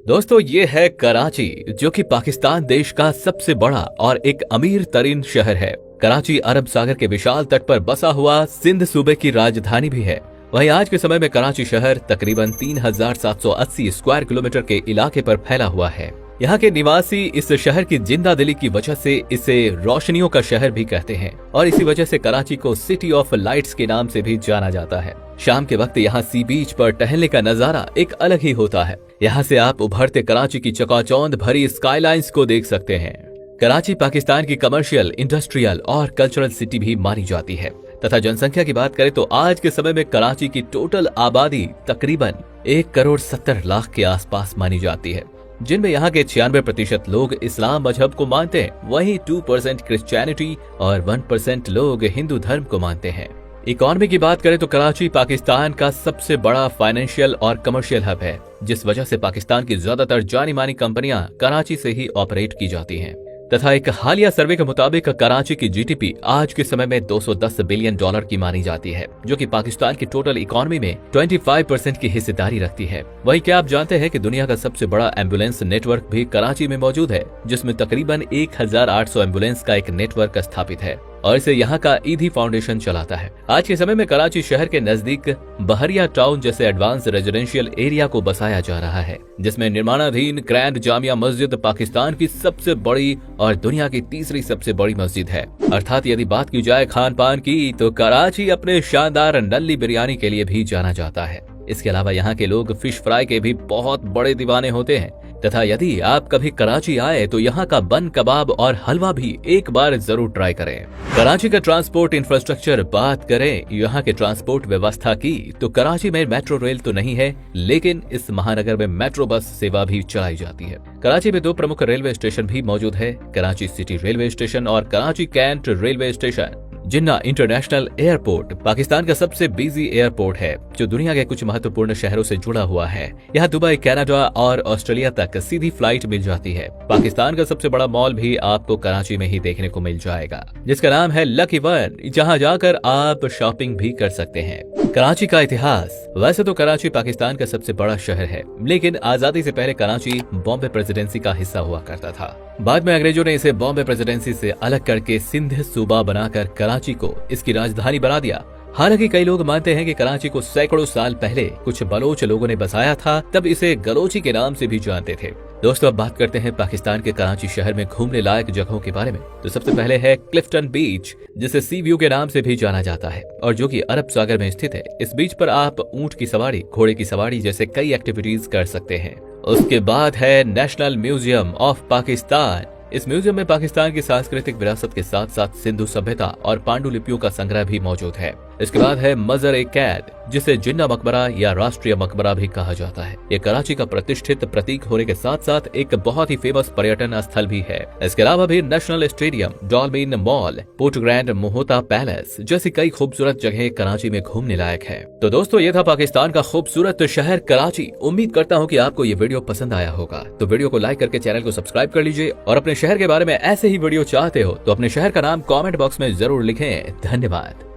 दोस्तों ये है कराची, जो कि पाकिस्तान देश का सबसे बड़ा और एक अमीर तरीन शहर है। कराची अरब सागर के विशाल तट पर बसा हुआ सिंध सूबे की राजधानी भी है। वहीं आज के समय में कराची शहर तकरीबन 3780 स्क्वायर किलोमीटर के इलाके पर फैला हुआ है। यहाँ के निवासी इस शहर की जिंदा दिली की वजह से इसे रोशनियों का शहर भी कहते हैं और इसी वजह से कराची को सिटी ऑफ लाइट्स के नाम से भी जाना जाता है। शाम के वक्त यहाँ सी बीच पर टहलने का नजारा एक अलग ही होता है। यहाँ से आप उभरते कराची की चकाचौंध भरी स्काईलाइंस को देख सकते हैं। कराची पाकिस्तान की कमर्शियल, इंडस्ट्रियल और कल्चरल सिटी भी मानी जाती है तथा जनसंख्या की बात करें तो आज के समय में कराची की टोटल आबादी तकरीबन 1,70,00,000 के आसपास मानी जाती है, जिनमें यहाँ के 96% लोग इस्लाम मजहब को मानते हैं, वहीं 2% क्रिश्चियनिटी और 1% लोग हिंदू धर्म को मानते हैं। इकोनॉमी की बात करें तो कराची पाकिस्तान का सबसे बड़ा फाइनेंशियल और कमर्शियल हब है, जिस वजह से पाकिस्तान की ज्यादातर जानी मानी कंपनियां कराची से ही ऑपरेट की जाती हैं। तथा एक हालिया सर्वे के मुताबिक कराची की जीडीपी आज के समय में $210 बिलियन की मानी जाती है, जो कि पाकिस्तान की टोटल इकोनॉमी में 25% की हिस्सेदारी रखती है। वहीं क्या आप जानते हैं कि दुनिया का सबसे बड़ा एम्बुलेंस नेटवर्क भी कराची में मौजूद है, जिसमें तकरीबन 1800 एम्बुलेंस का एक नेटवर्क स्थापित है और इसे यहाँ का ईदी फाउंडेशन चलाता है। आज के समय में कराची शहर के नजदीक बहरिया टाउन जैसे एडवांस रेजिडेंशियल एरिया को बसाया जा रहा है, जिसमें निर्माणाधीन ग्रैंड जामिया मस्जिद पाकिस्तान की सबसे बड़ी और दुनिया की तीसरी सबसे बड़ी मस्जिद है। अर्थात यदि बात की जाए खान पान की तो कराची अपने शानदार नल्ली बिरयानी के लिए भी जाना जाता है। इसके अलावा यहाँ के लोग फिश फ्राई के भी बहुत बड़े दीवाने होते हैं तथा यदि आप कभी कराची आए तो यहाँ का बन कबाब और हलवा भी एक बार जरूर ट्राई करें। कराची का ट्रांसपोर्ट इंफ्रास्ट्रक्चर बात करें यहाँ के ट्रांसपोर्ट व्यवस्था की तो कराची में मेट्रो रेल तो नहीं है, लेकिन इस महानगर में मेट्रो बस सेवा भी चलाई जाती है। कराची में 2 प्रमुख रेलवे स्टेशन भी मौजूद है, कराची सिटी रेलवे स्टेशन और कराची कैंट रेलवे स्टेशन। जिन्ना इंटरनेशनल एयरपोर्ट पाकिस्तान का सबसे बिजी एयरपोर्ट है, जो दुनिया के कुछ महत्वपूर्ण शहरों से जुड़ा हुआ है। यहाँ दुबई, कनाडा और ऑस्ट्रेलिया तक सीधी फ्लाइट मिल जाती है। पाकिस्तान का सबसे बड़ा मॉल भी आपको कराची में ही देखने को मिल जाएगा, जिसका नाम है लकी वन, जहाँ जाकर आप शॉपिंग भी कर सकते हैं। कराची का इतिहास। वैसे तो कराची पाकिस्तान का सबसे बड़ा शहर है, लेकिन आजादी से पहले कराची बॉम्बे प्रेसिडेंसी का हिस्सा हुआ करता था। बाद में अंग्रेजों ने इसे बॉम्बे प्रेसिडेंसी से अलग करके सिंध सूबा बनाकर कराची को इसकी राजधानी बना दिया। हालांकि कई लोग मानते हैं कि कराची को सैकड़ों साल पहले कुछ बलोच लोगों ने बसाया था, तब इसे गलोची के नाम से भी जानते थे। दोस्तों अब बात करते हैं पाकिस्तान के कराची शहर में घूमने लायक जगहों के बारे में। तो सबसे पहले है क्लिफ्टन बीच, जिसे सी व्यू के नाम से भी जाना जाता है और जो कि अरब सागर में स्थित है। इस बीच पर आप ऊंट की सवारी, घोड़े की सवारी जैसे कई एक्टिविटीज कर सकते हैं। उसके बाद है नेशनल म्यूजियम ऑफ पाकिस्तान। इस म्यूजियम में पाकिस्तान की सांस्कृतिक विरासत के साथ साथ सिंधु सभ्यता और पांडुलिपियों का संग्रह भी मौजूद है। इसके बाद है मज़र-ए-कैद, जिसे जिन्ना मकबरा या राष्ट्रीय मकबरा भी कहा जाता है। ये कराची का प्रतिष्ठित प्रतीक होने के साथ साथ एक बहुत ही फेमस पर्यटन स्थल भी है। इसके अलावा भी national stadium, Dolmen Mall, Port Grand Mohatta Palace जैसी कई खूबसूरत जगह कराची में घूमने लायक है। तो दोस्तों ये था पाकिस्तान का खूबसूरत शहर कराची। उम्मीद करता हूँ कि आपको ये वीडियो पसंद आया होगा। तो वीडियो को लाइक करके चैनल को सब्सक्राइब कर लीजिए और अपने शहर के बारे में ऐसे ही वीडियो चाहते हो तो अपने शहर का नाम कॉमेंट बॉक्स में जरूर लिखें। धन्यवाद।